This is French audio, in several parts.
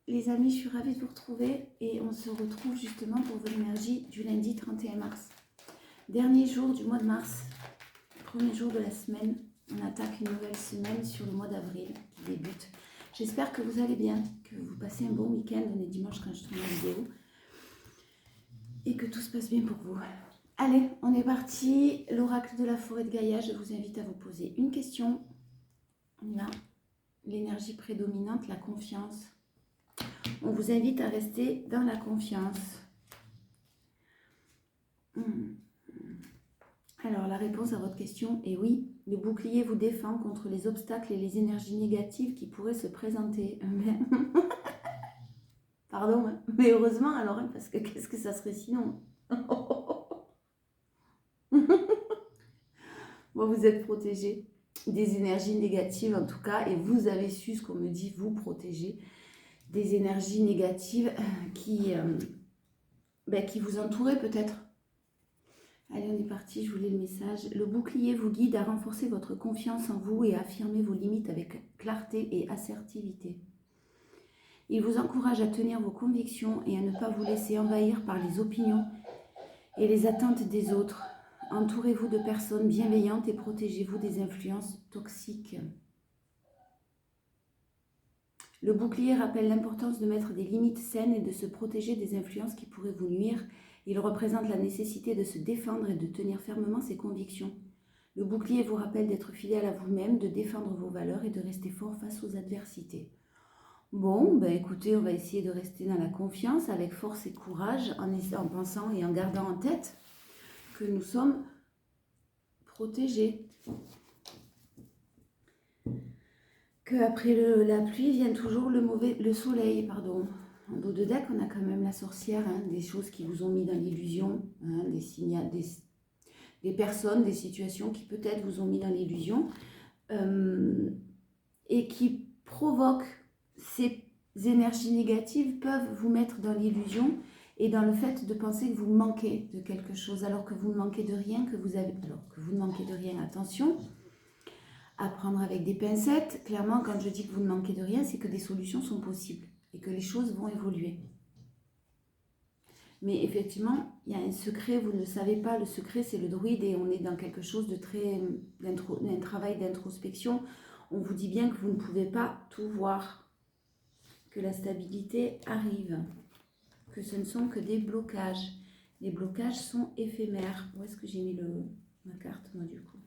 les amis, je suis ravie de vous retrouver et on se retrouve justement pour vos énergies du lundi 31 mars. Dernier jour du mois de mars, premier jour de la semaine. On attaque une nouvelle semaine sur le mois d'avril qui débute. J'espère que vous allez bien, que vous passez un bon week-end. On est dimanche quand je tourne la vidéo et que tout se passe bien pour vous. Allez, on est parti. L'oracle de la forêt de Gaïa, je vous invite à vous poser une question. On y va. L'énergie prédominante, la confiance. On vous invite à rester dans la confiance. Alors, la réponse à votre question est oui. Le bouclier vous défend contre les obstacles et les énergies négatives qui pourraient se présenter. Pardon, mais heureusement alors, parce que qu'est-ce que ça serait sinon? Bon, vous êtes protégé des énergies négatives en tout cas, et vous avez su, ce qu'on me dit, vous protéger des énergies négatives qui vous entouraient peut-être. Allez, on est parti, je vous lis le message. Le bouclier vous guide à renforcer votre confiance en vous et à affirmer vos limites avec clarté et assertivité. Il vous encourage à tenir vos convictions et à ne pas vous laisser envahir par les opinions et les attentes des autres. Entourez-vous de personnes bienveillantes et protégez-vous des influences toxiques. Le bouclier rappelle l'importance de mettre des limites saines et de se protéger des influences qui pourraient vous nuire. Il représente la nécessité de se défendre et de tenir fermement ses convictions. Le bouclier vous rappelle d'être fidèle à vous-même, de défendre vos valeurs et de rester fort face aux adversités. Bon, écoutez, on va essayer de rester dans la confiance avec force et courage en pensant et en gardant en tête que nous sommes protégés. Qu'après la pluie vient toujours le soleil, pardon. En dos de deck, on a quand même la sorcière, des choses qui vous ont mis dans l'illusion, des personnes, des situations qui peut-être vous ont mis dans l'illusion et qui provoquent ces énergies négatives, peuvent vous mettre dans l'illusion et dans le fait de penser que vous manquez de quelque chose alors que vous ne manquez de rien, attention. À prendre avec des pincettes. Clairement, quand je dis que vous ne manquez de rien, c'est que des solutions sont possibles et que les choses vont évoluer. Mais effectivement, il y a un secret, vous ne le savez pas, le secret c'est le druide et on est dans quelque chose de un travail d'introspection. On vous dit bien que vous ne pouvez pas tout voir, que la stabilité arrive, que ce ne sont que des blocages. Les blocages sont éphémères. Où est-ce que j'ai mis ma carte, moi, du coup?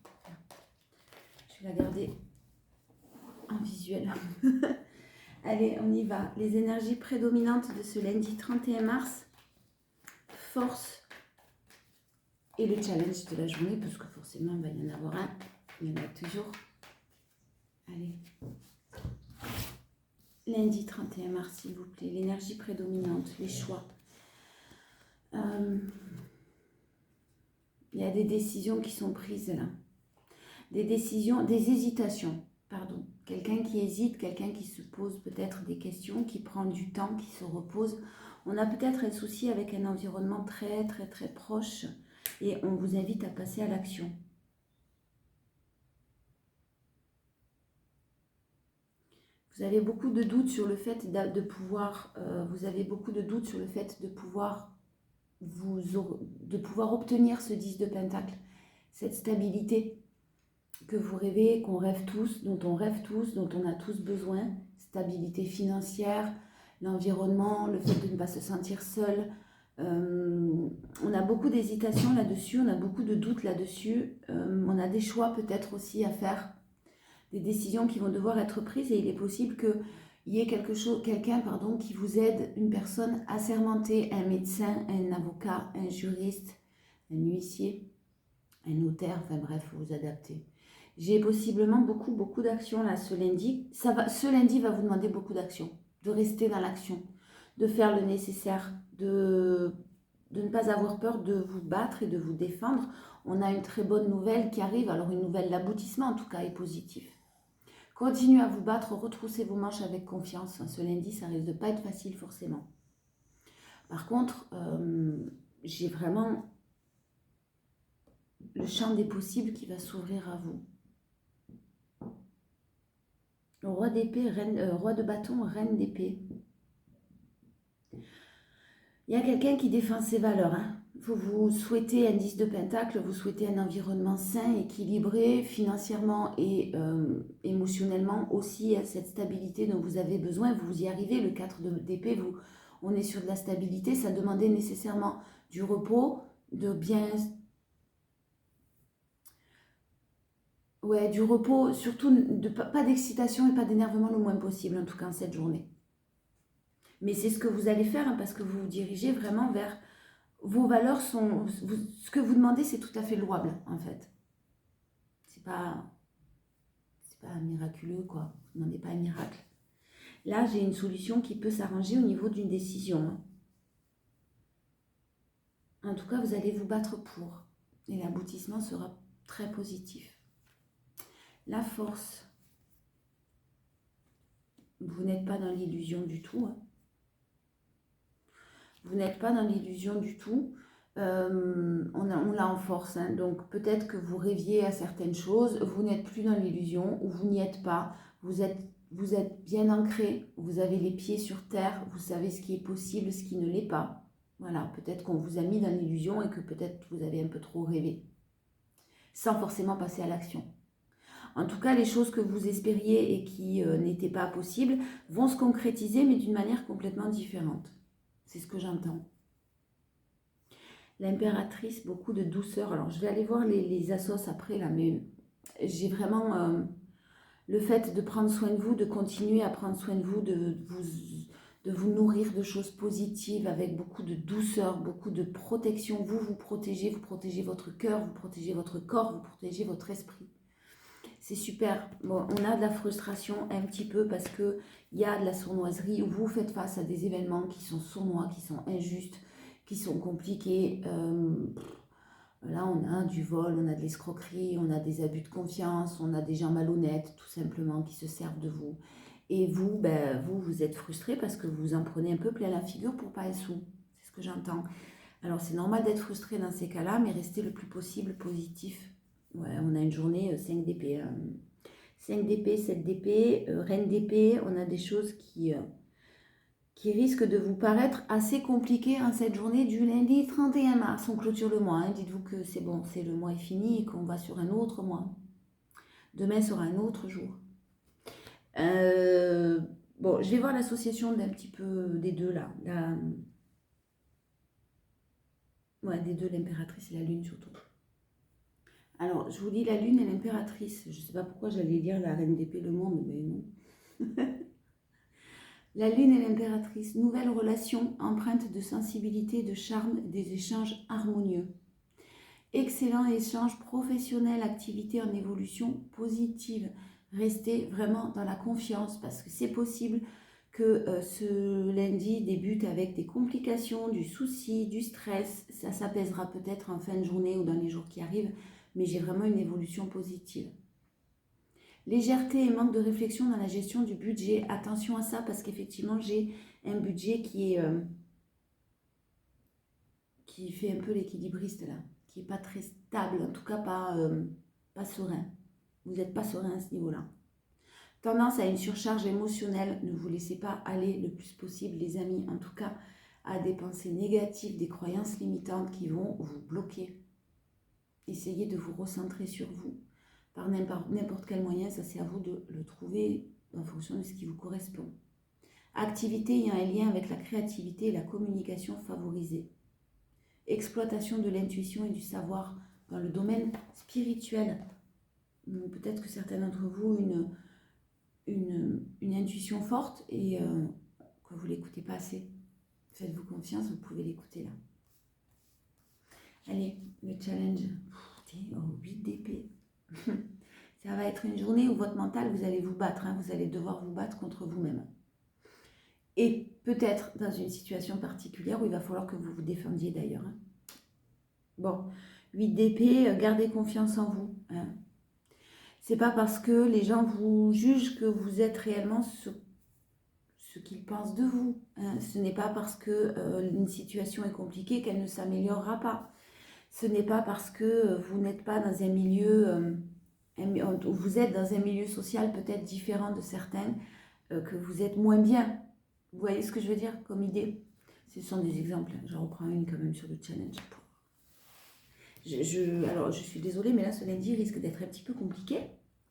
Je vais la garder en visuel. Allez, on y va. Les énergies prédominantes de ce lundi 31 mars. Force et le challenge de la journée, parce que forcément, il va y en avoir un. Il y en a toujours. Allez. Lundi 31 mars, s'il vous plaît. L'énergie prédominante, les choix. Il y a des décisions qui sont prises là. Des hésitations, pardon. Quelqu'un qui hésite, quelqu'un qui se pose peut-être des questions, qui prend du temps, qui se repose. On a peut-être un souci avec un environnement très, très, très proche et on vous invite à passer à l'action. Vous avez beaucoup de doutes sur le fait de pouvoir, obtenir ce 10 de pentacle, cette stabilité que vous rêvez, qu'on rêve tous, dont on rêve tous, dont on a tous besoin, stabilité financière, l'environnement, le fait de ne pas se sentir seul. On a beaucoup d'hésitations là-dessus, on a beaucoup de doutes là-dessus, on a des choix peut-être aussi à faire, des décisions qui vont devoir être prises et il est possible qu'il y ait quelqu'un qui vous aide, une personne assermentée, un médecin, un avocat, un juriste, un huissier, un notaire, enfin bref, vous vous adaptez. J'ai possiblement beaucoup d'actions là ce lundi. Ce lundi va vous demander beaucoup d'actions, de rester dans l'action, de faire le nécessaire, de ne pas avoir peur de vous battre et de vous défendre. On a une très bonne nouvelle qui arrive, alors une nouvelle, l'aboutissement en tout cas est positif. Continuez à vous battre, retroussez vos manches avec confiance. Ce lundi, ça risque de pas être facile forcément. Par contre, j'ai vraiment le champ des possibles qui va s'ouvrir à vous. Le roi d'épée, roi de bâton, reine d'épée. Il y a quelqu'un qui défend ses valeurs. Hein. Vous souhaitez un 10 de pentacle, vous souhaitez un environnement sain, équilibré, financièrement et émotionnellement aussi, cette stabilité dont vous avez besoin. Vous y arrivez, le 4 d'épée, on est sur de la stabilité. Ça demandait nécessairement du repos, de bien... Ouais, du repos, surtout pas d'excitation et pas d'énervement le moins possible, en tout cas en cette journée. Mais c'est ce que vous allez faire, hein, parce que vous vous dirigez vraiment vers... Vos valeurs sont... ce que vous demandez, c'est tout à fait louable, en fait. C'est pas miraculeux, quoi. Vous ne demandez pas un miracle. Là, j'ai une solution qui peut s'arranger au niveau d'une décision. Hein. En tout cas, vous allez vous battre pour. Et l'aboutissement sera très positif. La force. Vous n'êtes pas dans l'illusion du tout. Hein. Vous n'êtes pas dans l'illusion du tout. On l'a en force. Hein. Donc peut-être que vous rêviez à certaines choses. Vous n'êtes plus dans l'illusion ou vous n'y êtes pas. Vous êtes bien ancré. Vous avez les pieds sur terre. Vous savez ce qui est possible, ce qui ne l'est pas. Voilà, peut-être qu'on vous a mis dans l'illusion et que peut-être vous avez un peu trop rêvé. Sans forcément passer à l'action. En tout cas, les choses que vous espériez et qui n'étaient pas possibles vont se concrétiser, mais d'une manière complètement différente. C'est ce que j'entends. L'impératrice, beaucoup de douceur. Alors, je vais aller voir les assos après, là, mais j'ai vraiment le fait de prendre soin de vous, de continuer à prendre soin de vous, de vous nourrir de choses positives avec beaucoup de douceur, beaucoup de protection. Vous protégez votre cœur, vous protégez votre corps, vous protégez votre esprit. C'est super. Bon, on a de la frustration un petit peu parce qu'il y a de la sournoiserie où vous faites face à des événements qui sont sournois, qui sont injustes, qui sont compliqués. Là, on a du vol, on a de l'escroquerie, on a des abus de confiance, on a des gens malhonnêtes, tout simplement, qui se servent de vous. Et vous, vous êtes frustré parce que vous en prenez un peu plein la figure pour pas un sou. C'est ce que j'entends. Alors, c'est normal d'être frustré dans ces cas-là, mais restez le plus possible positif. Ouais, on a une journée 5 d'épée. 5 d'épée, 7 d'épée, reine d'épée. On a des choses qui risquent de vous paraître assez compliquées en cette journée du lundi 31 mars. On clôture le mois. Hein. Dites-vous que c'est bon, c'est le mois est fini et qu'on va sur un autre mois. Demain sera un autre jour. Bon, je vais voir l'association d'un petit peu des deux là. Ouais, des deux, l'impératrice et la lune surtout. Alors, je vous lis la lune et l'impératrice. Je ne sais pas pourquoi j'allais lire la reine d'épée, le monde, mais non. La lune et l'impératrice. Nouvelle relation empreinte de sensibilité, de charme, des échanges harmonieux. Excellent échange professionnel, activité en évolution positive. Restez vraiment dans la confiance parce que c'est possible que ce lundi débute avec des complications, du souci, du stress. Ça s'apaisera peut-être en fin de journée ou dans les jours qui arrivent, mais j'ai vraiment une évolution positive. Légèreté et manque de réflexion dans la gestion du budget. Attention à ça parce qu'effectivement, j'ai un budget qui fait un peu l'équilibriste là, qui n'est pas très stable, en tout cas pas serein. Vous n'êtes pas serein à ce niveau-là. Tendance à une surcharge émotionnelle. Ne vous laissez pas aller le plus possible, les amis. En tout cas, à des pensées négatives, des croyances limitantes qui vont vous bloquer. Essayez de vous recentrer sur vous. Par n'importe quel moyen, ça c'est à vous de le trouver en fonction de ce qui vous correspond. Activité ayant un lien avec la créativité et la communication favorisée. Exploitation de l'intuition et du savoir dans le domaine spirituel. Peut-être que certains d'entre vous une intuition forte et que vous ne l'écoutez pas assez. Faites-vous confiance, vous pouvez l'écouter là. Allez, le challenge. 8 d'épée. Ça va être une journée où votre mental, vous allez vous battre. Hein, vous allez devoir vous battre contre vous-même. Et peut-être dans une situation particulière où il va falloir que vous vous défendiez d'ailleurs. Hein. Bon, 8 d'épée, gardez confiance en vous. Hein. C'est pas parce que les gens vous jugent que vous êtes réellement ce qu'ils pensent de vous. Hein. Ce n'est pas parce que une situation est compliquée qu'elle ne s'améliorera pas. Ce n'est pas parce que vous n'êtes pas dans un milieu, vous êtes dans un milieu social peut-être différent de certains, que vous êtes moins bien. Vous voyez ce que je veux dire comme idée? Ce sont des exemples. Je reprends une quand même sur le challenge. Alors, je suis désolée, mais là, ce lundi risque d'être un petit peu compliqué.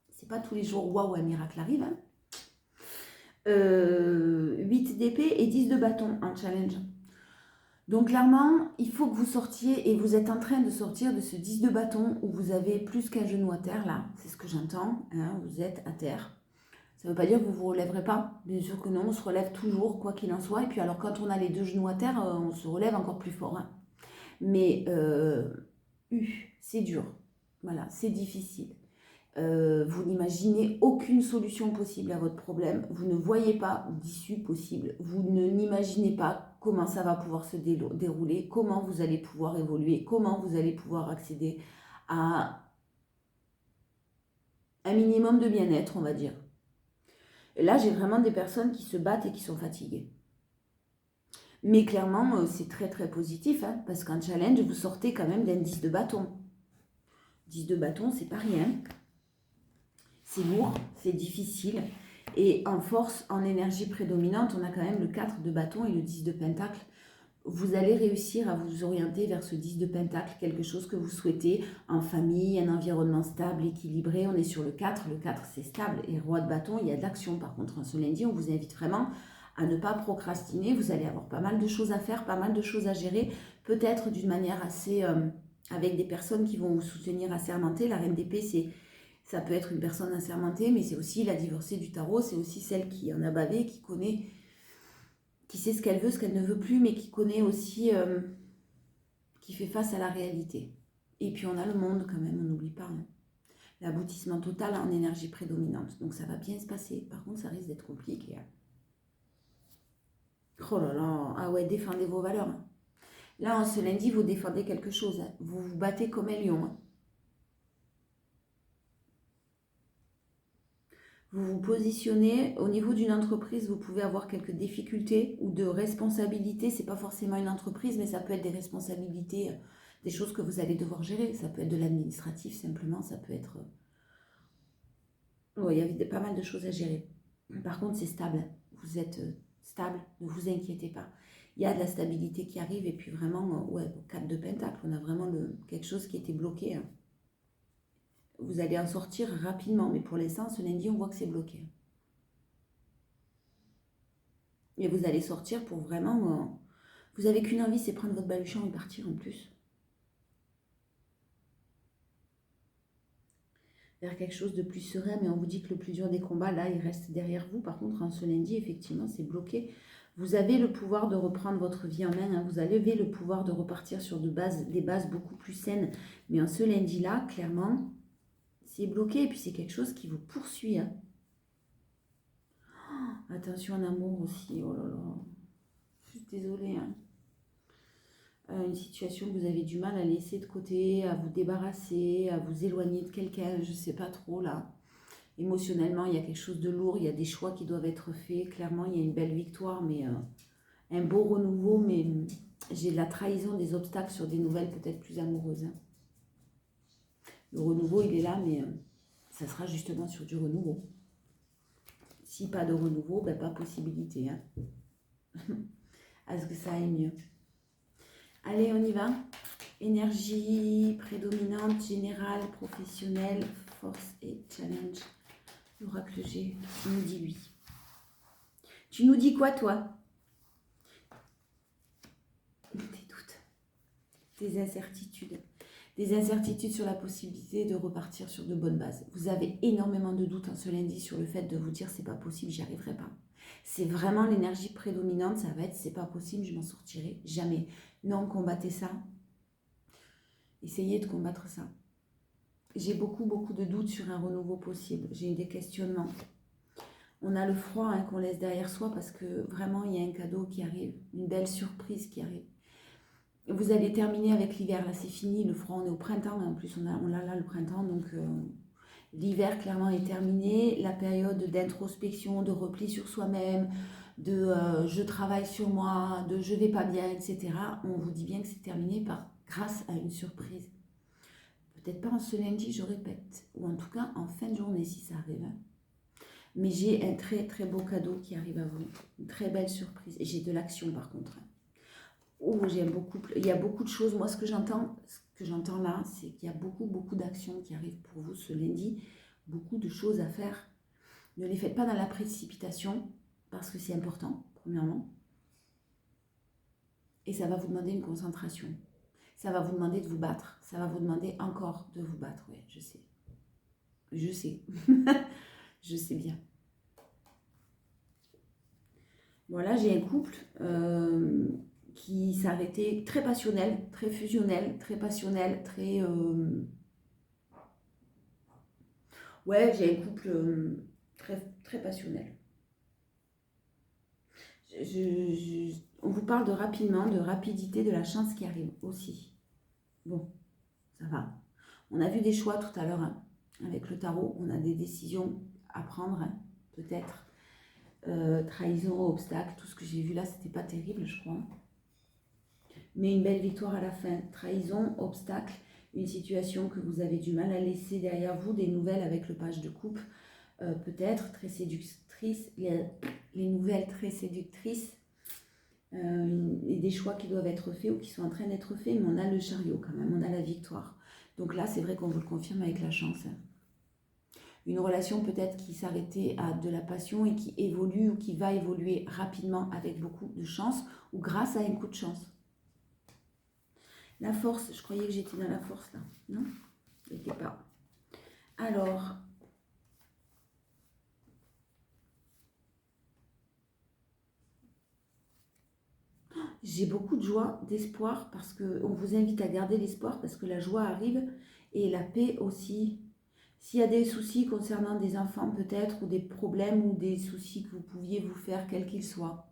C'est pas tous les jours, waouh, un miracle arrive. Hein. 8 d'épée et 10 de bâton en challenge. Donc clairement, il faut que vous sortiez, et vous êtes en train de sortir de ce 10 de bâton où vous avez plus qu'un genou à terre, là, c'est ce que j'entends, hein, vous êtes à terre. Ça ne veut pas dire que vous ne vous relèverez pas, bien sûr que non, on se relève toujours, quoi qu'il en soit, et puis alors quand on a les deux genoux à terre, on se relève encore plus fort. Hein. Mais c'est dur, voilà, c'est difficile. Vous n'imaginez aucune solution possible à votre problème, vous ne voyez pas d'issue possible, vous n'imaginez pas comment ça va pouvoir se dérouler, comment vous allez pouvoir évoluer, comment vous allez pouvoir accéder à un minimum de bien-être, on va dire. Et là, j'ai vraiment des personnes qui se battent et qui sont fatiguées. Mais clairement, c'est très très positif, hein, parce qu'en challenge, vous sortez quand même d'un 10 de bâton. 10 de bâton, c'est pas rien. C'est lourd, c'est difficile. Et en force, en énergie prédominante, on a quand même le 4 de bâton et le 10 de pentacle. Vous allez réussir à vous orienter vers ce 10 de pentacle, quelque chose que vous souhaitez en famille, un environnement stable, équilibré. On est sur le 4 c'est stable. Et roi de bâton, il y a de l'action. Par contre, ce lundi, on vous invite vraiment à ne pas procrastiner. Vous allez avoir pas mal de choses à faire, pas mal de choses à gérer, peut-être d'une manière assez... avec des personnes qui vont vous soutenir assermentées. La reine d'épée, ça peut être une personne assermentée, mais c'est aussi la divorcée du tarot, c'est aussi celle qui en a bavé, qui connaît, qui sait ce qu'elle veut, ce qu'elle ne veut plus, mais qui connaît aussi, qui fait face à la réalité. Et puis on a le monde quand même, on n'oublie pas. Hein. L'aboutissement total en énergie prédominante. Donc ça va bien se passer. Par contre, ça risque d'être compliqué. Hein. Oh là là, ah ouais, défendez vos valeurs. Hein. Là, ce lundi, vous défendez quelque chose. Hein. Vous vous battez comme un lion. Hein. Vous vous positionnez au niveau d'une entreprise, vous pouvez avoir quelques difficultés ou de responsabilités. C'est pas forcément une entreprise, mais ça peut être des responsabilités, des choses que vous allez devoir gérer. Ça peut être de l'administratif simplement, ça peut être... il y a pas mal de choses à gérer. Par contre, c'est stable. Vous êtes stable, ne vous inquiétez pas. Il y a de la stabilité qui arrive et puis vraiment, 4 de pentacle, on a vraiment quelque chose qui était bloqué. Hein. Vous allez en sortir rapidement, mais pour l'instant, ce lundi, on voit que c'est bloqué. Et vous allez sortir pour vraiment... vous n'avez qu'une envie, c'est prendre votre baluchon et partir en plus. Vers quelque chose de plus serein, mais on vous dit que le plus dur des combats, là, il reste derrière vous. Par contre, en ce lundi, effectivement, c'est bloqué. Vous avez le pouvoir de reprendre votre vie en main. Hein. Vous avez le pouvoir de repartir sur des bases beaucoup plus saines. Mais en ce lundi-là, clairement, c'est bloqué. Et puis, c'est quelque chose qui vous poursuit. Hein. Oh, attention en amour aussi. Oh là là. Je suis désolée. Hein. Une situation que vous avez du mal à laisser de côté, à vous débarrasser, à vous éloigner de quelqu'un, je ne sais pas trop là. Émotionnellement, il y a quelque chose de lourd, il y a des choix qui doivent être faits. Clairement, il y a une belle victoire, mais un beau renouveau, mais j'ai de la trahison, des obstacles sur des nouvelles peut-être plus amoureuses. Hein. Le renouveau, il est là, mais ça sera justement sur du renouveau. Si pas de renouveau, ben, pas possibilité. Hein. À ce que ça aille mieux. Allez, on y va. Énergie prédominante, générale, professionnelle, force et challenge. L'oracle G nous dit lui. Tu nous dis quoi, toi? Tes doutes, tes incertitudes. Des incertitudes sur la possibilité de repartir sur de bonnes bases. Vous avez énormément de doutes en ce lundi sur le fait de vous dire c'est pas possible, j'y arriverai pas. C'est vraiment l'énergie prédominante, ça va être c'est pas possible, je m'en sortirai jamais. Non, combattez ça. Essayez de combattre ça. J'ai beaucoup de doutes sur un renouveau possible. J'ai des questionnements. On a le froid hein, qu'on laisse derrière soi parce que vraiment il y a un cadeau qui arrive, une belle surprise qui arrive. Vous allez terminer avec l'hiver, là c'est fini, le froid, on est au printemps, en plus on a là le printemps, donc l'hiver clairement est terminé, la période d'introspection, de repli sur soi-même, de je travaille sur moi, de je vais pas bien, etc. On vous dit bien que c'est terminé grâce à une surprise. Peut-être pas en ce lundi, je répète, ou en tout cas en fin de journée si ça arrive. Hein. Mais j'ai un très très beau cadeau qui arrive à vous, une très belle surprise, et j'ai de l'action par contre. Oh, j'ai un beau couple. Il y a beaucoup de choses. Moi, ce que j'entends là, c'est qu'il y a beaucoup d'actions qui arrivent pour vous ce lundi. Beaucoup de choses à faire. Ne les faites pas dans la précipitation, parce que c'est important, premièrement. Et ça va vous demander une concentration. Ça va vous demander de vous battre. Ça va vous demander encore de vous battre. Oui, je sais. Je sais. Je sais bien. Voilà, j'ai un couple qui s'arrêtait très passionnel, très fusionnel, très passionnel, très... Ouais, j'ai un couple très passionnel. On vous parle de rapidement, de rapidité, de la chance qui arrive aussi. Bon, ça va. On a vu des choix tout à l'heure hein, avec le tarot. On a des décisions à prendre, hein, peut-être. Trahison, obstacle, tout ce que j'ai vu là, c'était pas terrible, je crois. Mais une belle victoire à la fin. Trahison, obstacle, une situation que vous avez du mal à laisser derrière vous, des nouvelles avec le page de coupe, peut-être très séductrice, les nouvelles très séductrices, et des choix qui doivent être faits ou qui sont en train d'être faits, mais on a le chariot quand même, on a la victoire. Donc là, c'est vrai qu'on vous le confirme avec la chance. Une relation peut-être qui s'arrêtait à de la passion et qui évolue ou qui va évoluer rapidement avec beaucoup de chance ou grâce à un coup de chance. La force, je croyais que j'étais dans la force là. Non, je n'étais pas. Alors, j'ai beaucoup de joie, d'espoir, parce qu'on vous invite à garder l'espoir, parce que la joie arrive et la paix aussi. S'il y a des soucis concernant des enfants peut-être, ou des problèmes, ou des soucis que vous pouviez vous faire, quels qu'ils soient,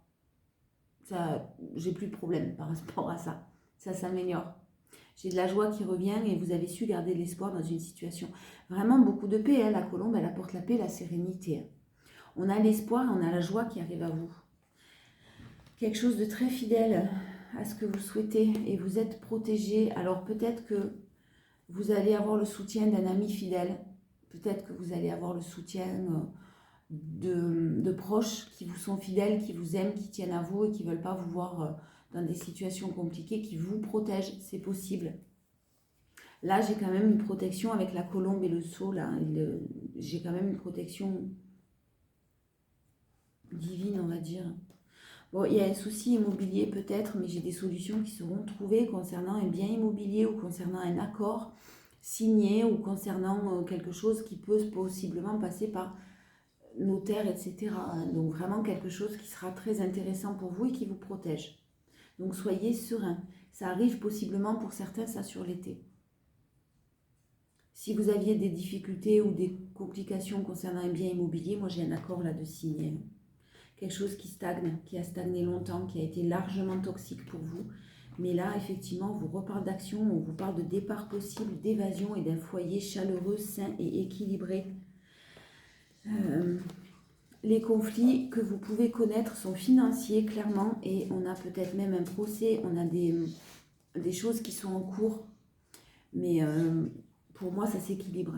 ça, j'ai plus de problème par rapport à ça. Ça s'améliore. J'ai de la joie qui revient et vous avez su garder de l'espoir dans une situation. Vraiment beaucoup de paix. Hein. La colombe, elle apporte la paix, la sérénité. Hein. On a l'espoir, on a la joie qui arrive à vous. Quelque chose de très fidèle à ce que vous souhaitez et vous êtes protégé. Alors peut-être que vous allez avoir le soutien d'un ami fidèle. Peut-être que vous allez avoir le soutien de proches qui vous sont fidèles, qui vous aiment, qui tiennent à vous et qui ne veulent pas vous voir dans des situations compliquées, qui vous protègent. C'est possible. Là, j'ai quand même une protection avec la colombe et le sceau. J'ai quand même une protection divine, on va dire. Bon, il y a un souci immobilier peut-être, mais j'ai des solutions qui seront trouvées concernant un bien immobilier ou concernant un accord signé ou concernant quelque chose qui peut possiblement passer par notaire, etc. Donc vraiment quelque chose qui sera très intéressant pour vous et qui vous protège. Donc soyez serein. Ça arrive possiblement pour certains, ça sur l'été. Si vous aviez des difficultés ou des complications concernant un bien immobilier, moi j'ai un accord là de signer. Quelque chose qui stagne, qui a stagné longtemps, qui a été largement toxique pour vous. Mais là, effectivement, on vous reparle d'action, on vous parle de départ possible, d'évasion et d'un foyer chaleureux, sain et équilibré. Les conflits que vous pouvez connaître sont financiers, clairement, et on a peut-être même un procès, on a des choses qui sont en cours. Mais pour moi, ça s'équilibre.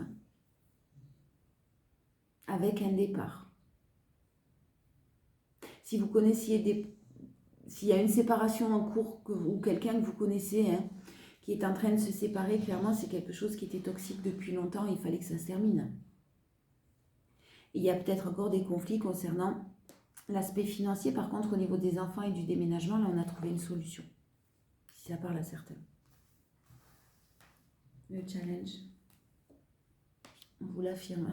Avec un départ. Si vous connaissiez s'il y a une séparation en cours ou quelqu'un que vous connaissez hein, qui est en train de se séparer, clairement c'est quelque chose qui était toxique depuis longtemps et il fallait que ça se termine. Et il y a peut-être encore des conflits concernant l'aspect financier. Par contre, au niveau des enfants et du déménagement, là on a trouvé une solution. Si ça parle à certains. Le challenge. On vous l'affirme.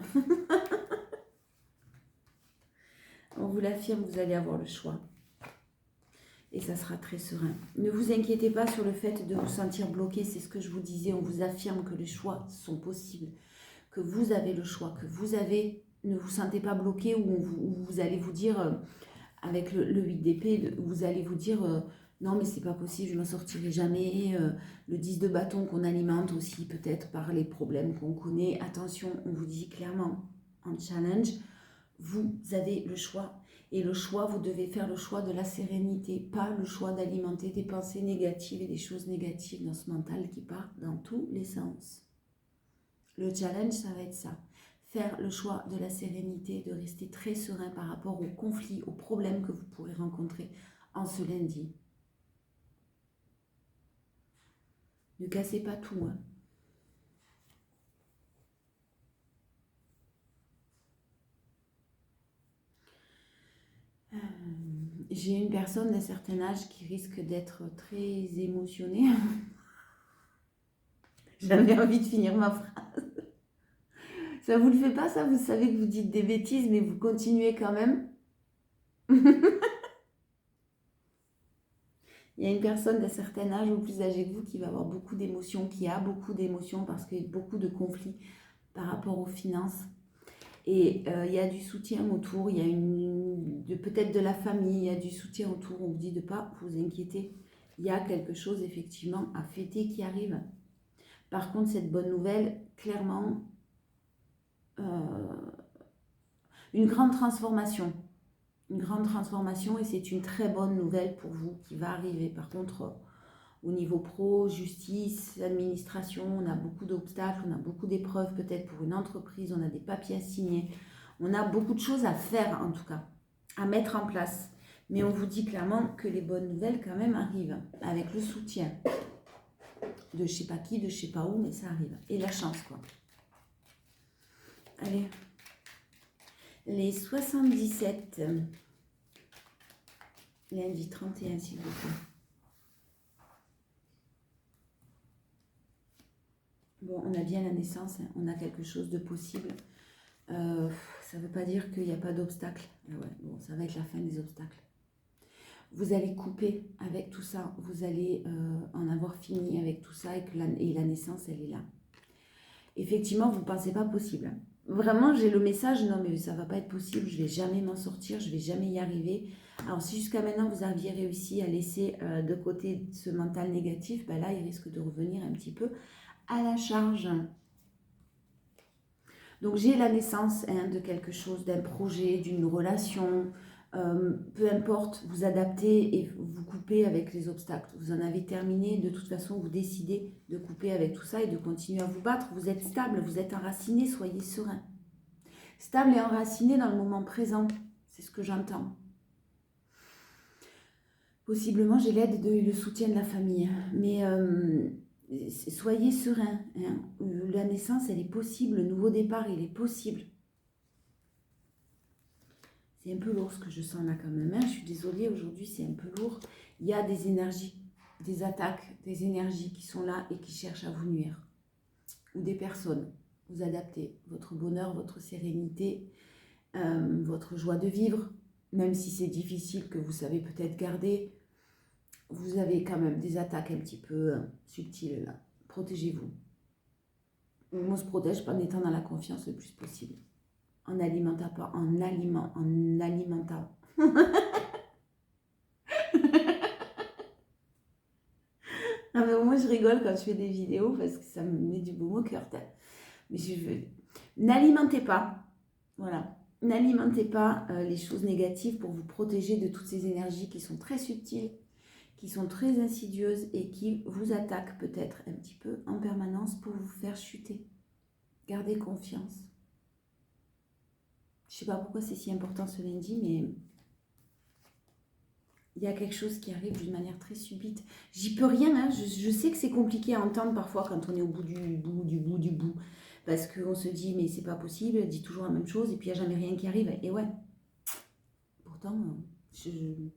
On vous l'affirme, vous allez avoir le choix. Et ça sera très serein. Ne vous inquiétez pas sur le fait de vous sentir bloqué, c'est ce que je vous disais, on vous affirme que les choix sont possibles, que vous avez le choix, que vous avez, ne vous sentez pas bloqué ou vous allez vous dire, avec le 8 d'épée, vous allez vous dire, non mais c'est pas possible, je m'en sortirai jamais, le 10 de bâton qu'on alimente aussi peut-être par les problèmes qu'on connaît. Attention, on vous dit clairement en challenge, vous avez le choix. Et le choix, vous devez faire le choix de la sérénité, pas le choix d'alimenter des pensées négatives et des choses négatives dans ce mental qui part dans tous les sens. Le challenge, ça va être ça. Faire le choix de la sérénité, de rester très serein par rapport aux conflits, aux problèmes que vous pourrez rencontrer en ce lundi. Ne cassez pas tout. Hein. J'ai une personne d'un certain âge qui risque d'être très émotionnée. J'avais envie de finir ma phrase. Ça vous le fait pas, ça? Vous savez que vous dites des bêtises, mais vous continuez quand même. Il y a une personne d'un certain âge ou plus âgée que vous qui va avoir beaucoup d'émotions, qui a beaucoup d'émotions parce qu'il y a beaucoup de conflits par rapport aux finances. Et il y a du soutien autour, il y a peut-être de la famille, il y a du soutien autour. On vous dit de ne pas vous inquiéter. Il y a quelque chose effectivement à fêter qui arrive. Par contre, cette bonne nouvelle, clairement, une grande transformation. Une grande transformation et c'est une très bonne nouvelle pour vous qui va arriver. Par contre, au niveau pro, justice, administration, on a beaucoup d'obstacles, on a beaucoup d'épreuves peut-être pour une entreprise, on a des papiers à signer. On a beaucoup de choses à faire en tout cas, à mettre en place. Mais on vous dit clairement que les bonnes nouvelles quand même arrivent avec le soutien de je sais pas qui, de je sais pas où, mais ça arrive. Et la chance quoi. Allez. Les 77, lundi 31 s'il vous plaît. Bon, on a bien la naissance, hein, on a quelque chose de possible. Ça ne veut pas dire qu'il n'y a pas d'obstacle. Ouais, bon, ça va être la fin des obstacles. Vous allez couper avec tout ça, vous allez en avoir fini avec tout ça et la naissance, elle est là. Effectivement, vous ne pensez pas possible. Vraiment, j'ai le message, non mais ça ne va pas être possible, je ne vais jamais m'en sortir, je ne vais jamais y arriver. Alors si jusqu'à maintenant vous aviez réussi à laisser de côté ce mental négatif, ben là il risque de revenir un petit peu à la charge. Donc j'ai la naissance de quelque chose, d'un projet, d'une relation, peu importe, vous adaptez et vous coupez avec les obstacles. Vous en avez terminé, de toute façon vous décidez de couper avec tout ça et de continuer à vous battre. Vous êtes stable, vous êtes enraciné, soyez serein. Stable et enraciné dans le moment présent, c'est ce que j'entends. Possiblement j'ai l'aide et le soutien de la famille, mais soyez serein. Hein. La naissance, elle est possible. Le nouveau départ, il est possible. C'est un peu lourd ce que je sens là quand même. Hein. Je suis désolée, aujourd'hui, c'est un peu lourd. Il y a des énergies, des attaques, des énergies qui sont là et qui cherchent à vous nuire. Ou des personnes. Vous adaptez votre bonheur, votre sérénité, votre joie de vivre. Même si c'est difficile, que vous savez peut-être garder, vous avez quand même des attaques un petit peu subtiles là. Protégez-vous. On se protège en étant dans la confiance le plus possible. En alimentant pas, en alimentant. Ah mais moi je rigole quand je fais des vidéos parce que ça me met du baume au cœur. Mais n'alimentez pas, voilà, n'alimentez pas les choses négatives pour vous protéger de toutes ces énergies qui sont très subtiles, qui sont très insidieuses et qui vous attaquent peut-être un petit peu en permanence pour vous faire chuter. Gardez confiance. Je ne sais pas pourquoi c'est si important ce lundi, mais il y a quelque chose qui arrive d'une manière très subite. J'y peux rien, hein. Je sais que c'est compliqué à entendre parfois quand on est au bout du bout. Parce qu'on se dit, mais c'est pas possible, elle dit toujours la même chose et puis il n'y a jamais rien qui arrive. Et ouais, pourtant, il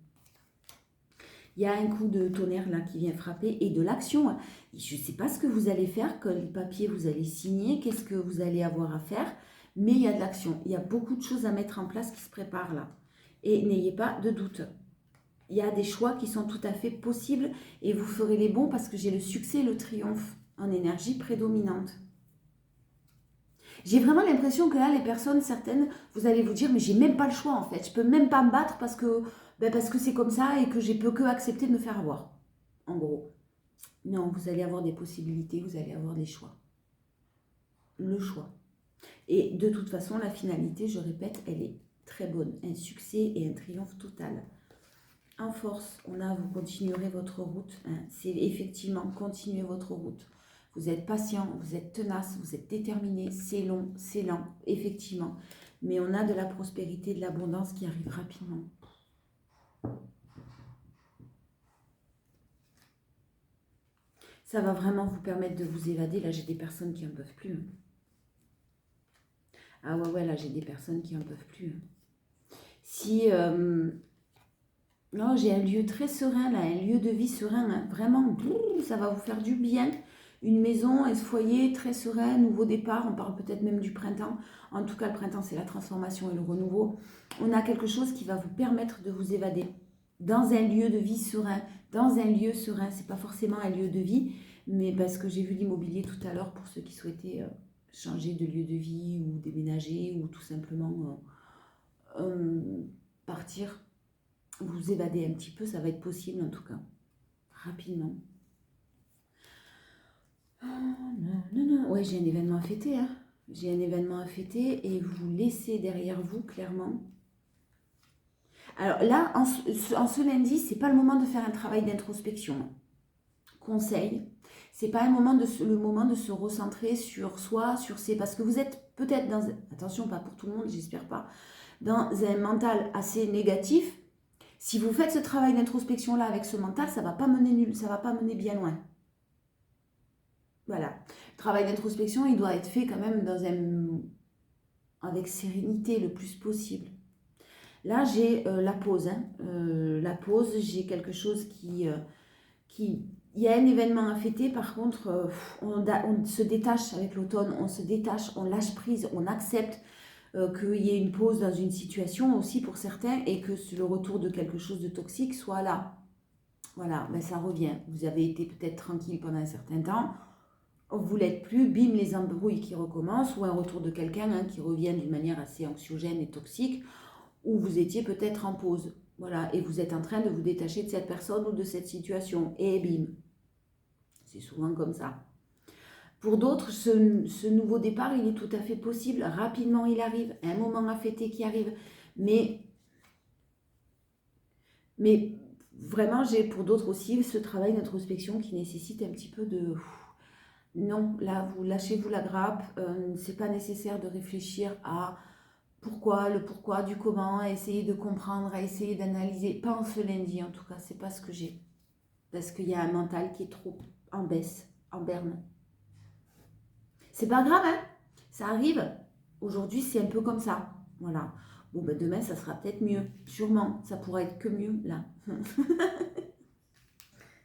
y a un coup de tonnerre là qui vient frapper et de l'action. Je ne sais pas ce que vous allez faire, quel papier vous allez signer, qu'est-ce que vous allez avoir à faire, mais il y a de l'action. Il y a beaucoup de choses à mettre en place qui se préparent là. Et n'ayez pas de doute. Il y a des choix qui sont tout à fait possibles et vous ferez les bons parce que j'ai le succès et le triomphe en énergie prédominante. J'ai vraiment l'impression que là, les personnes, certaines, vous allez vous dire, mais j'ai même pas le choix en fait. Je peux même pas me battre parce que c'est comme ça et que j'ai peux que accepter de me faire avoir. En gros. Non, vous allez avoir des possibilités, vous allez avoir des choix. Le choix. Et de toute façon, la finalité, je répète, elle est très bonne. Un succès et un triomphe total. En force, vous continuerez votre route. Hein. C'est effectivement continuer votre route. Vous êtes patient, vous êtes tenace, vous êtes déterminé. C'est long, c'est lent, effectivement. Mais on a de la prospérité, de l'abondance qui arrive rapidement. Ça va vraiment vous permettre de vous évader. Là, j'ai des personnes qui n'en peuvent plus. Hein. Ah ouais, là, j'ai des personnes qui n'en peuvent plus. Hein. Si... non, j'ai un lieu très serein, là, un lieu de vie serein. Hein. Vraiment, ça va vous faire du bien. Une maison, un foyer très serein, nouveau départ. On parle peut-être même du printemps. En tout cas, le printemps, c'est la transformation et le renouveau. On a quelque chose qui va vous permettre de vous évader dans un lieu de vie serein. Dans un lieu serein, c'est pas forcément un lieu de vie, mais parce que j'ai vu l'immobilier tout à l'heure pour ceux qui souhaitaient changer de lieu de vie ou déménager ou tout simplement partir, vous évader un petit peu, ça va être possible en tout cas, rapidement. Oh, non. Ouais, j'ai un événement à fêter, hein. J'ai un événement à fêter et vous laissez derrière vous, clairement. Alors là, en ce lundi, c'est pas le moment de faire un travail d'introspection. Conseil, c'est pas le moment de se recentrer sur soi, sur ses... Parce que vous êtes peut-être dans... Attention, pas pour tout le monde, j'espère pas. Dans un mental assez négatif. Si vous faites ce travail d'introspection-là avec ce mental, ça va pas mener nul, ça va pas mener bien loin. Voilà. Le travail d'introspection, il doit être fait quand même avec sérénité le plus possible. Là, j'ai la pause. Hein. La pause, j'ai quelque chose qui... Il y a un événement à fêter, par contre, on se détache avec l'automne, on se détache, on lâche prise, on accepte qu'il y ait une pause dans une situation aussi pour certains et que le retour de quelque chose de toxique soit là. Voilà, ben ça revient. Vous avez été peut-être tranquille pendant un certain temps, vous l'êtes plus, bim, les embrouilles qui recommencent ou un retour de quelqu'un qui revient d'une manière assez anxiogène et toxique où vous étiez peut-être en pause. Voilà, et vous êtes en train de vous détacher de cette personne ou de cette situation. Et bim. C'est souvent comme ça. Pour d'autres, ce nouveau départ, il est tout à fait possible. Rapidement, il arrive. Un moment à fêter qui arrive. Mais vraiment, j'ai pour d'autres aussi ce travail d'introspection qui nécessite un petit peu de... Non, là, lâchez-vous la grappe. C'est pas nécessaire de réfléchir à le pourquoi, du comment, à essayer de comprendre, à essayer d'analyser. Pas en ce lundi, en tout cas, c'est pas ce que j'ai. Parce qu'il y a un mental qui est trop en baisse, en berne. C'est pas grave, hein. Ça arrive. Aujourd'hui, c'est un peu comme ça. Voilà. Bon, ben demain, ça sera peut-être mieux. Sûrement. Ça pourra être que mieux, là.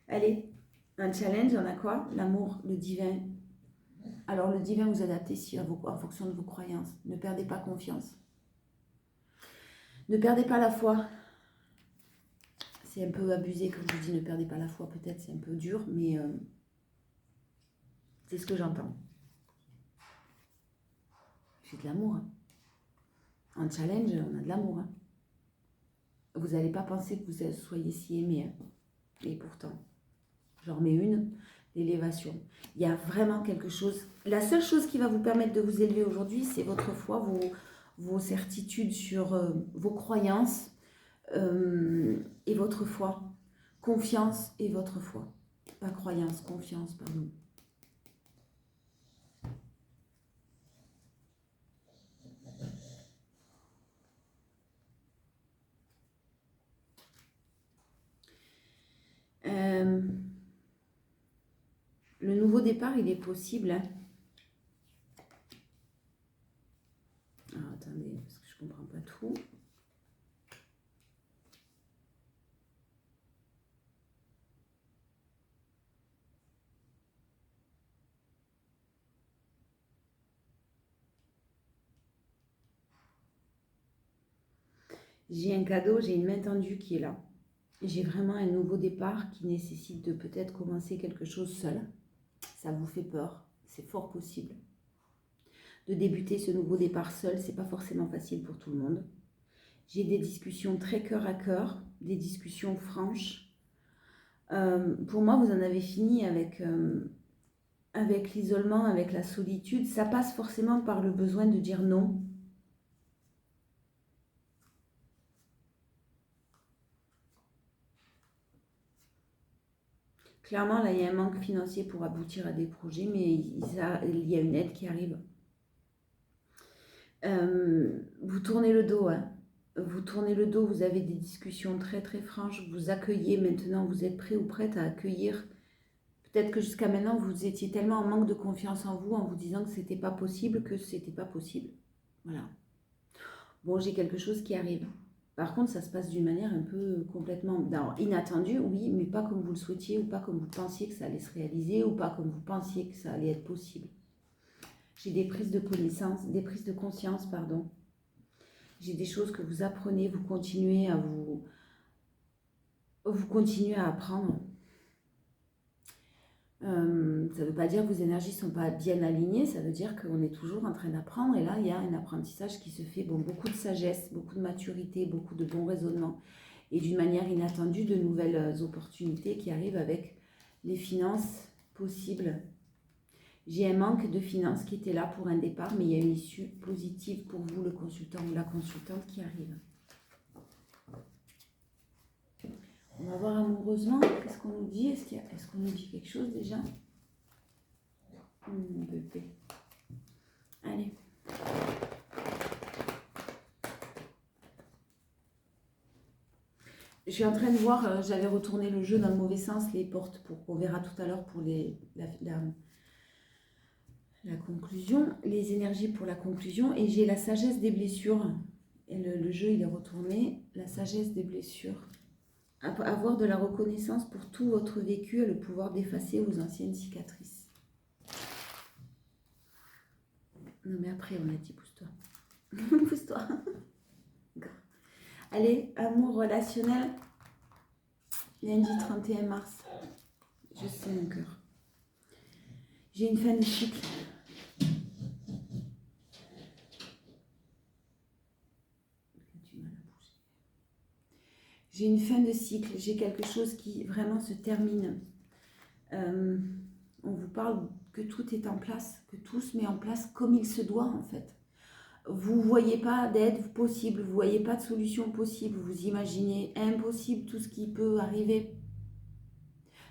Allez, un challenge, on a quoi? L'amour, le divin. Alors, le divin, vous adaptez en fonction de vos croyances. Ne perdez pas confiance. Ne perdez pas la foi. C'est un peu abusé quand je dis ne perdez pas la foi, peut-être c'est un peu dur, mais c'est ce que j'entends. J'ai de l'amour. Hein. En challenge, on a de l'amour. Hein. Vous n'allez pas penser que vous soyez si aimé. Hein. Et pourtant, j'en remets une, l'élévation. Il y a vraiment quelque chose. La seule chose qui va vous permettre de vous élever aujourd'hui, c'est votre foi, vos certitudes sur vos croyances et votre foi. Confiance et votre foi. Pas croyance, confiance, pardon. Le nouveau départ, il est possible. Hein. Alors, attendez, parce que je ne comprends pas tout. J'ai un cadeau, j'ai une main tendue qui est là. J'ai vraiment un nouveau départ qui nécessite de peut-être commencer quelque chose seul. Ça vous fait peur, c'est fort possible. De débuter ce nouveau départ seul, c'est pas forcément facile pour tout le monde. J'ai des discussions très cœur à cœur, des discussions franches. Pour moi, vous en avez fini avec l'isolement, avec la solitude. Ça passe forcément par le besoin de dire non. Clairement, là, il y a un manque financier pour aboutir à des projets, mais il y a une aide qui arrive. Vous tournez le dos, hein. Vous tournez le dos, vous avez des discussions très très franches, vous accueillez maintenant, vous êtes prêt ou prête à accueillir Peut-être que jusqu'à maintenant, vous étiez tellement en manque de confiance en vous disant que c'était pas possible, que c'était pas possible. Voilà. Bon, j'ai quelque chose qui arrive. Par contre, ça se passe d'une manière un peu complètement inattendue, oui, mais pas comme vous le souhaitiez, ou pas comme vous pensiez que ça allait se réaliser, ou pas comme vous pensiez que ça allait être possible. J'ai des prises de connaissance, des prises de conscience, pardon. J'ai des choses que vous apprenez, vous continuez à apprendre. Ça ne veut pas dire que vos énergies ne sont pas bien alignées, ça veut dire qu'on est toujours en train d'apprendre. Et là, il y a un apprentissage qui se fait, bon, beaucoup de sagesse, beaucoup de maturité, beaucoup de bon raisonnement. Et d'une manière inattendue, de nouvelles opportunités qui arrivent avec les finances possibles. J'ai un manque de finances qui était là pour un départ, mais il y a une issue positive pour vous, le consultant ou la consultante qui arrive. On va voir amoureusement, qu'est-ce qu'on nous dit? Est-ce qu'on nous dit quelque chose déjà? Bébé. Allez. Je suis en train de voir, j'avais retourné le jeu dans le mauvais sens, les portes, on verra tout à l'heure pour la conclusion, les énergies pour la conclusion, et j'ai la sagesse des blessures. Et le jeu, il est retourné, la sagesse des blessures. Avoir de la reconnaissance pour tout votre vécu et le pouvoir d'effacer vos anciennes cicatrices. Non mais après on a dit pousse-toi. Pousse-toi. Allez, amour relationnel. Lundi 31 mars. Je sais mon cœur. J'ai une fin de cycle. J'ai une fin de cycle, j'ai quelque chose qui vraiment se termine. On vous parle que tout est en place, que tout se met en place comme il se doit en fait. Vous ne voyez pas d'aide possible, vous ne voyez pas de solution possible, vous imaginez impossible tout ce qui peut arriver.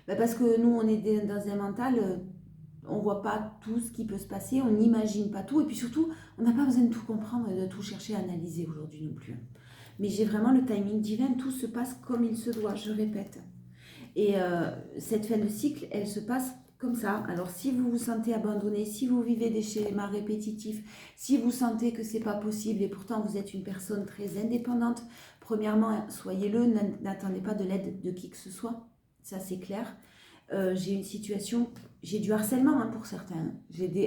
Parce que nous, on est dans un mental, on ne voit pas tout ce qui peut se passer, on n'imagine pas tout, et puis surtout, on n'a pas besoin de tout comprendre et de tout chercher à analyser aujourd'hui non plus. Mais j'ai vraiment le timing divin, tout se passe comme il se doit, je répète. Et cette fin de cycle, elle se passe comme ça. Alors si vous vous sentez abandonné, si vous vivez des schémas répétitifs, si vous sentez que c'est pas possible et pourtant vous êtes une personne très indépendante, premièrement, soyez-le, n'attendez pas de l'aide de qui que ce soit, ça c'est clair. J'ai une situation, j'ai du harcèlement pour certains.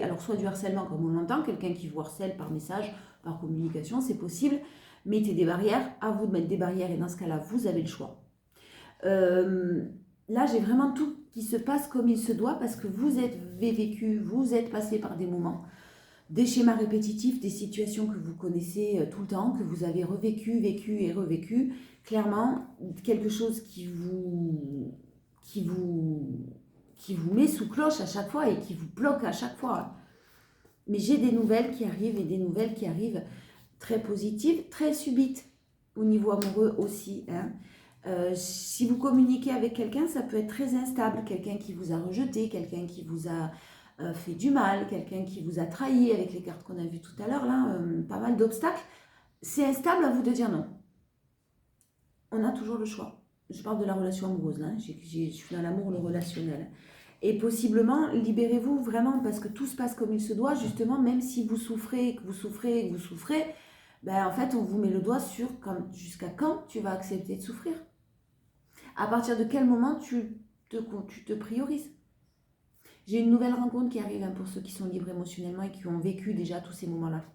Alors soit du harcèlement comme on l'entend, quelqu'un qui vous harcèle par message, par communication, c'est possible. Mettez des barrières, à vous de mettre des barrières et dans ce cas-là, vous avez le choix. Là, j'ai vraiment tout qui se passe comme il se doit parce que vous avez vécu, vous êtes passé par des moments, des schémas répétitifs, des situations que vous connaissez tout le temps, que vous avez revécu, vécu et revécu. Clairement, quelque chose qui vous met sous cloche à chaque fois et qui vous bloque à chaque fois. Mais j'ai des nouvelles qui arrivent et des nouvelles qui arrivent très positives, très subites au niveau amoureux aussi. Si vous communiquez avec quelqu'un, ça peut être très instable. Quelqu'un qui vous a rejeté, quelqu'un qui vous a fait du mal, quelqu'un qui vous a trahi avec les cartes qu'on a vues tout à l'heure, là, pas mal d'obstacles. C'est instable, à vous de dire non. On a toujours le choix. Je parle de la relation amoureuse, là. Je suis dans l'amour, le relationnel. Et possiblement, libérez-vous vraiment parce que tout se passe comme il se doit, justement, même si vous souffrez, que vous souffrez, en fait, on vous met le doigt sur jusqu'à quand tu vas accepter de souffrir. À partir de quel moment tu te priorises. J'ai une nouvelle rencontre qui arrive pour ceux qui sont libres émotionnellement et qui ont vécu déjà tous ces moments-là.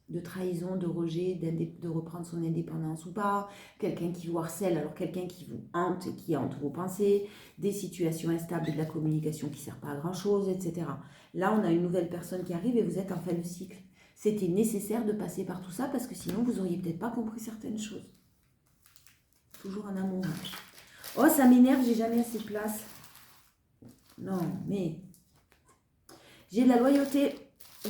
De trahison, de rejet, de reprendre son indépendance ou pas, quelqu'un qui vous harcèle, alors quelqu'un qui vous hante et qui hante vos pensées, des situations instables et de la communication qui ne sert pas à grand-chose, etc. Là, on a une nouvelle personne qui arrive et vous êtes en fin de cycle. C'était nécessaire de passer par tout ça parce que sinon, vous n'auriez peut-être pas compris certaines choses. Toujours en amour. Oh, ça m'énerve, j'ai jamais assez de place. Non, mais j'ai de la loyauté.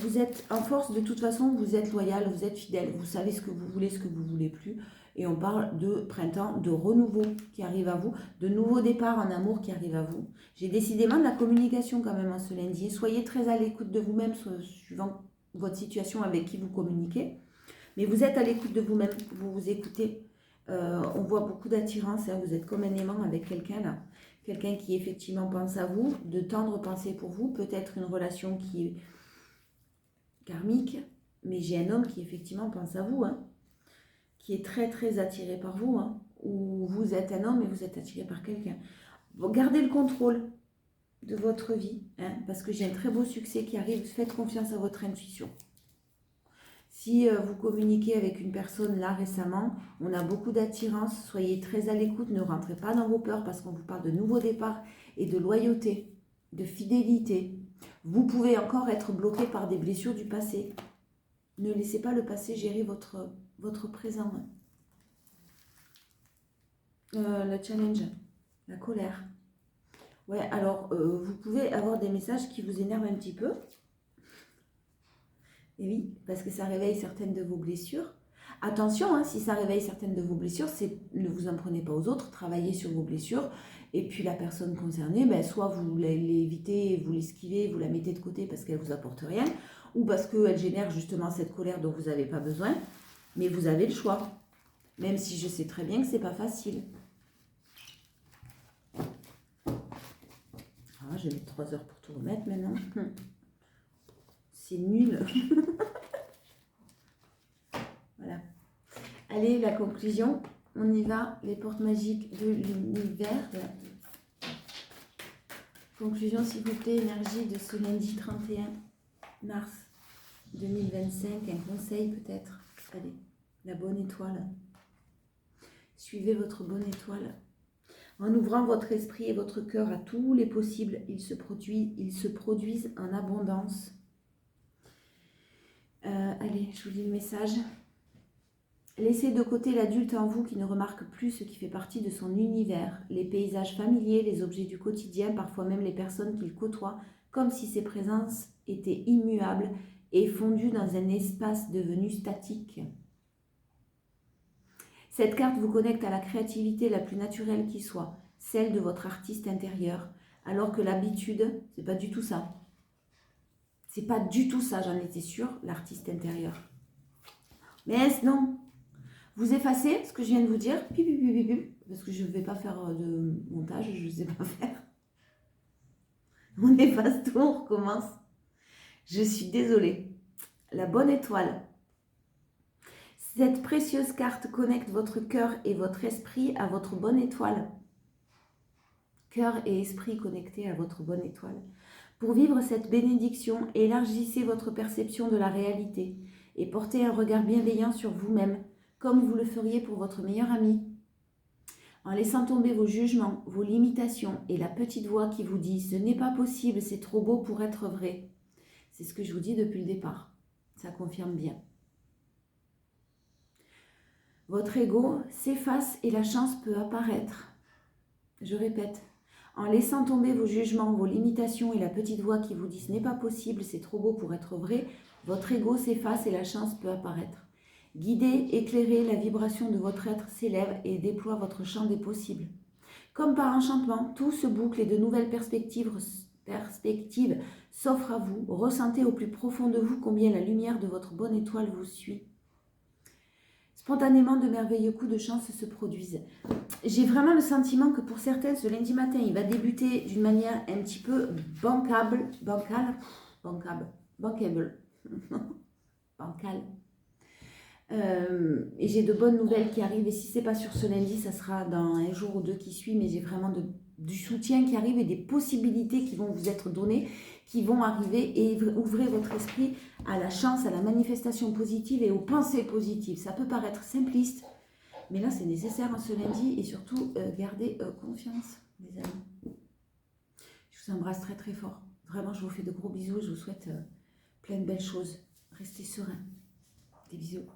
Vous êtes en force, de toute façon, vous êtes loyal, vous êtes fidèle, vous savez ce que vous voulez plus. Et on parle de printemps, de renouveau qui arrive à vous, de nouveaux départs en amour qui arrivent à vous. J'ai décidément de la communication quand même ce lundi. Soyez très à l'écoute de vous-même, suivant votre situation avec qui vous communiquez. Mais vous êtes à l'écoute de vous-même, vous vous écoutez. On voit beaucoup d'attirance, vous êtes comme un aimant avec quelqu'un là. quelqu'un qui effectivement pense à vous, de tendre pensée pour vous, peut-être une relation qui est karmique, mais j'ai un homme qui effectivement pense à vous, hein, qui est très très attiré par vous, hein, ou vous êtes un homme et vous êtes attiré par quelqu'un. Gardez le contrôle de votre vie, hein, parce que j'ai un très beau succès qui arrive, faites confiance à votre intuition. Si vous communiquez avec une personne là récemment, on a beaucoup d'attirance, soyez très à l'écoute, ne rentrez pas dans vos peurs parce qu'on vous parle de nouveaux départs et de loyauté, de fidélité. Vous pouvez encore être bloqué par des blessures du passé. Ne laissez pas le passé gérer votre présent. Le challenge, la colère. Ouais, alors vous pouvez avoir des messages qui vous énervent un petit peu. Et oui, parce que ça réveille certaines de vos blessures. Attention, hein, si ça réveille certaines de vos blessures, ne vous en prenez pas aux autres, travaillez sur vos blessures. Et puis la personne concernée, ben, soit vous l'évitez, vous l'esquivez, vous la mettez de côté parce qu'elle ne vous apporte rien, ou parce qu'elle génère justement cette colère dont vous n'avez pas besoin. Mais vous avez le choix, même si je sais très bien que ce n'est pas facile. Ah, je vais mettre 3 heures pour tout remettre maintenant. C'est nul. Voilà. Allez, la conclusion. On y va. Les portes magiques de l'univers. Conclusion, s'il vous plaît, énergie de ce lundi 31 mars 2025. Un conseil peut-être. Allez, la bonne étoile. Suivez votre bonne étoile. En ouvrant votre esprit et votre cœur à tous les possibles, ils se produisent en abondance. Allez, je vous lis le message. Laissez de côté l'adulte en vous qui ne remarque plus ce qui fait partie de son univers, les paysages familiers, les objets du quotidien, parfois même les personnes qu'il côtoie, comme si ces présences étaient immuables et fondues dans un espace devenu statique. Cette carte vous connecte à la créativité la plus naturelle qui soit, celle de votre artiste intérieur, alors que l'habitude, c'est pas du tout ça. C'est pas du tout ça, j'en étais sûre, l'artiste intérieur. Mais non. Vous effacez ce que je viens de vous dire, parce que je ne vais pas faire de montage, je ne sais pas faire. On efface tout, on recommence. Je suis désolée. La bonne étoile. Cette précieuse carte connecte votre cœur et votre esprit à votre bonne étoile. Cœur et esprit connectés à votre bonne étoile. Pour vivre cette bénédiction, élargissez votre perception de la réalité et portez un regard bienveillant sur vous-même, comme vous le feriez pour votre meilleur ami. En laissant tomber vos jugements, vos limitations et la petite voix qui vous dit « ce n'est pas possible, c'est trop beau pour être vrai ». C'est ce que je vous dis depuis le départ. Ça confirme bien. Votre ego s'efface et la chance peut apparaître. Je répète. En laissant tomber vos jugements, vos limitations et la petite voix qui vous dit « ce n'est pas possible, c'est trop beau pour être vrai », votre ego s'efface et la chance peut apparaître. Guidez, éclairez, la vibration de votre être s'élève et déploie votre champ des possibles. Comme par enchantement, tout se boucle et de nouvelles perspectives s'offrent à vous. Ressentez au plus profond de vous combien la lumière de votre bonne étoile vous suit. Spontanément, de merveilleux coups de chance se produisent. J'ai vraiment le sentiment que pour certaines, ce lundi matin, il va débuter d'une manière un petit peu bancale. Et j'ai de bonnes nouvelles qui arrivent. Et si ce n'est pas sur ce lundi, ça sera dans un jour ou deux qui suit. Mais j'ai vraiment du soutien qui arrive et des possibilités qui vont vous être données, qui vont arriver. Et ouvrez votre esprit à la chance, à la manifestation positive et aux pensées positives. Ça peut paraître simpliste, mais là, c'est nécessaire en ce lundi. Et surtout, gardez confiance, les amis. Je vous embrasse très très fort. Vraiment, je vous fais de gros bisous. Je vous souhaite plein de belles choses. Restez sereins. Des bisous.